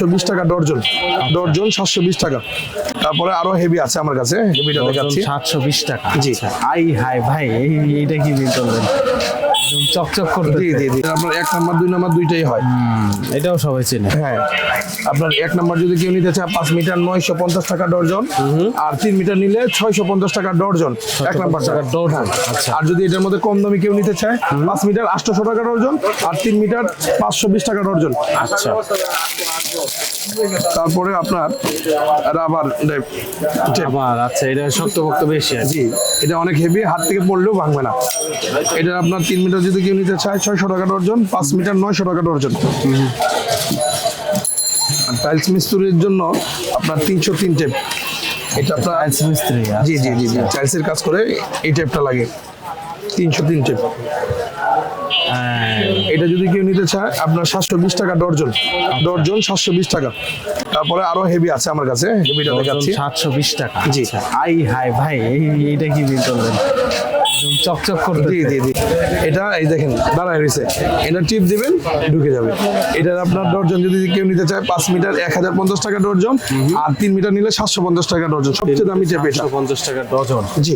20 টাকা dozen, dozen 720 টাকা। তারপরে আরো হেভি আছে আমার কাছে, হেভিটা দেখাচ্ছি 720 টাকা। জি। আচ্ছা, আই হাই ভাই, এইটা কি বিল করলেন? একদম চকচক করতে। জি জি জি। আপনার 1 নাম্বার 2 নাম্বার দুইটাই হয়। এটাও সবাই চেনে। হ্যাঁ, আপনার 1 নাম্বার যদি কেউ নিতে চায় 5 মিটার 950 টাকা ডর্জন, আর 3 মিটার নিলে 650 টাকা ডর্জন 1 নাম্বার টাকা ডর্জন। আচ্ছা। আর যদি এটার মধ্যে কম দামি কেউ নিতে চায় 5 মিটার 800 টাকা ডর্জন, আর 3 মিটার 520 টাকা ডর্জন। আচ্ছা, তারপরে আপনার রাবার আবার আচ্ছা, এটা শক্তপোক্ত বেশি আছে। জি, এটা অনেক হেভি, হাত থেকে পড়লেও ভাঙবে না। এটা আপনার 3 মিটার যদি কেউ নিতে চায় 600 টাকা ডর্জন, 5 মিটার 900 টাকা ডর্জন। আর টাইলস মিস্ত্রির জন্য আপনার 303 টেপ, এটা আপনার টাইলস মিস্ত্রি। জি জি জি জি, টাইলসের কাজ করে এই টেপটা লাগে 303 টেপ। এটা যদি কেউ নিতে চায় আপনার 720 টাকা ডর্জন, ডর্জন 720 টাকা। তারপরে আরো হেভি আছে আমার কাছে, হেভিটা দেখাচ্ছি 720 টাকা। জি। আচ্ছা, আই হাই ভাই, এইটা কি বিল করলেন? একদম চকচক করতে। জি জি জি। এটা এই দেখেন দাঁড়ায় রয়েছে, এটা টিপ দিবেন ঢুকে যাবে। এটার আপনার ডর্জন যদি কেউ নিতে চায় 5 মিটার 1050 টাকা ডর্জন, আর 3 মিটার নিলে 750 টাকা ডর্জন। সবচেয়ে দামি টেপ এটা। 50 টাকা ডজন। জি।